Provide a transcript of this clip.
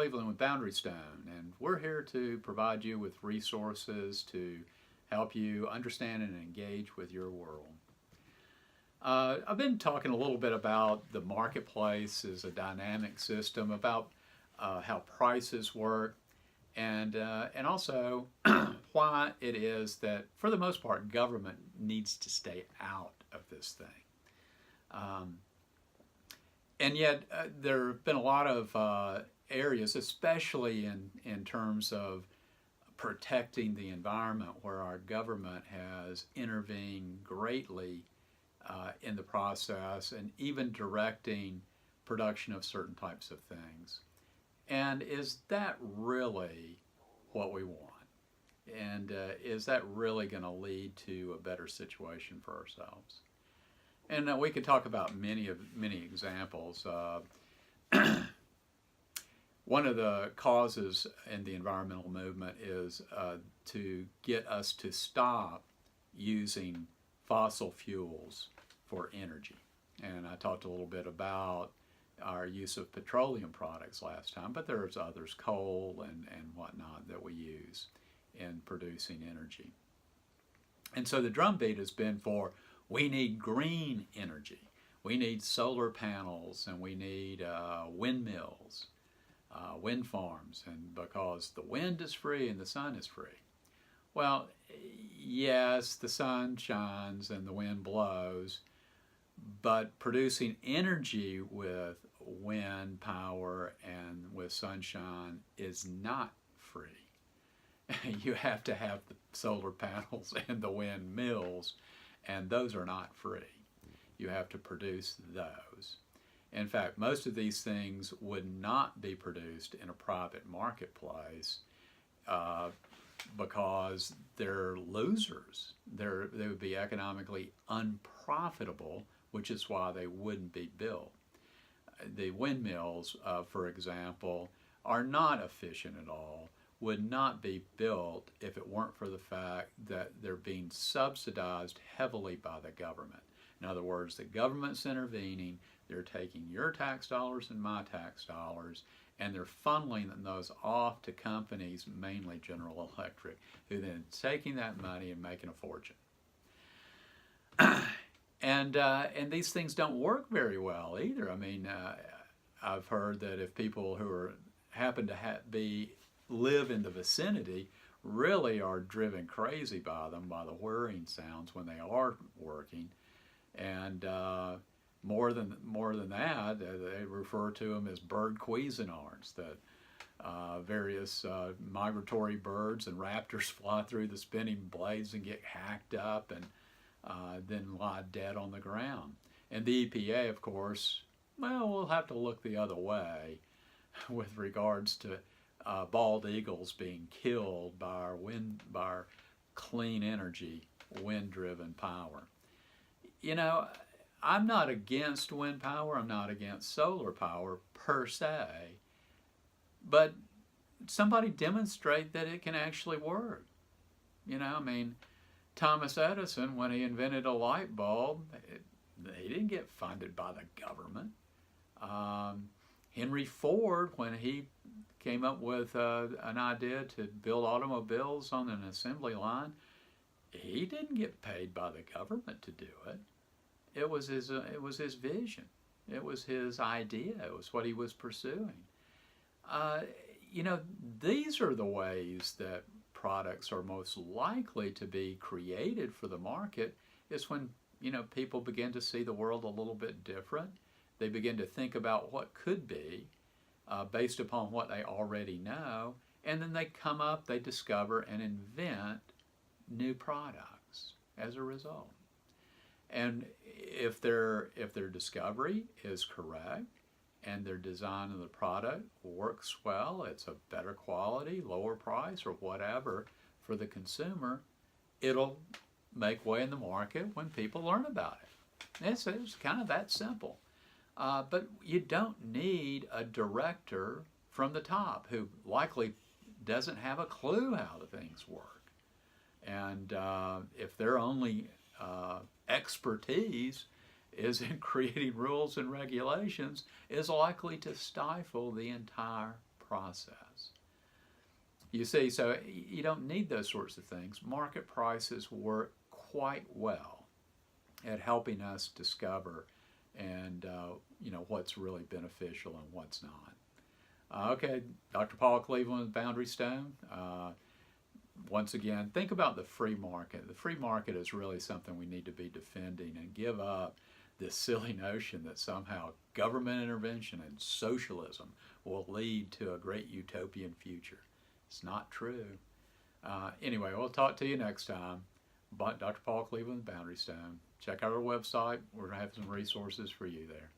Cleveland with Boundary Stone, and we're here to provide you with resources to help you understand and engage with your world. I've been talking a little bit about the marketplace as a dynamic system, about how prices work, and also why it is that, for the most part, government needs to stay out of this thing. And yet, there have been a lot of areas, especially in terms of protecting the environment, where our government has intervened greatly in the process and even directing production of certain types of things. And is that really what we want? And is that really going to lead to a better situation for ourselves? And we could talk about many examples. One of the causes in the environmental movement is to get us to stop using fossil fuels for energy. And I talked a little bit about our use of petroleum products last time, but there's others, coal and whatnot, that we use in producing energy. And so the drumbeat has been for, we need green energy. We need solar panels, and we need windmills, wind farms, and because the wind is free and the sun is free. Well, yes, the sun shines and the wind blows, but producing energy with wind power and with sunshine is not free. You have to have the solar panels and the windmills, and those are not free. You have to produce those. In fact, most of these things would not be produced in a private marketplace because they're losers. They would be economically unprofitable, which is why they wouldn't be built. The windmills, for example, are not efficient at all, would not be built if it weren't for the fact that they're being subsidized heavily by the government. In other words, the government's intervening, they're taking your tax dollars and my tax dollars, and they're funneling those off to companies, mainly General Electric, who then taking that money and making a fortune. And these things don't work very well either. I mean, I've heard that if people who happen to live in the vicinity really are driven crazy by them, by the whirring sounds when they are working, and more than that, they refer to them as bird Cuisinards, that various migratory birds and raptors fly through the spinning blades and get hacked up and then lie dead on the ground. And the EPA, of course, well, we'll have to look the other way with regards to bald eagles being killed by our clean energy, wind-driven power. You know, I'm not against wind power, I'm not against solar power per se, but somebody demonstrate that it can actually work. You know, I mean, Thomas Edison, when he invented a light bulb, he didn't get funded by the government. Henry Ford, when he came up with an idea to build automobiles on an assembly line, he didn't get paid by the government to do it. It was his vision. It was his idea. It was what he was pursuing. You know, these are the ways that products are most likely to be created for the market, is when, you know, people begin to see the world a little bit different. They begin to think about what could be based upon what they already know, and then they come up, they discover and invent new products as a result. And if their discovery is correct and their design of the product works well, it's a better quality, lower price, or whatever for the consumer, it'll make way in the market when people learn about it. It's kind of that simple. But you don't need a director from the top who likely doesn't have a clue how the things work. And if their only expertise is in creating rules and regulations, is likely to stifle the entire process. You see, so you don't need those sorts of things. Market prices work quite well at helping us discover and what's really beneficial and what's not. Okay, Dr. Paul Cleveland, Boundary Stone. Once again, think about the free market. The free market is really something we need to be defending, and give up this silly notion that somehow government intervention and socialism will lead to a great utopian future. It's not true. Anyway, we'll talk to you next time. Dr. Paul Cleveland, Boundary Stone. Check out our website. We're going to have some resources for you there.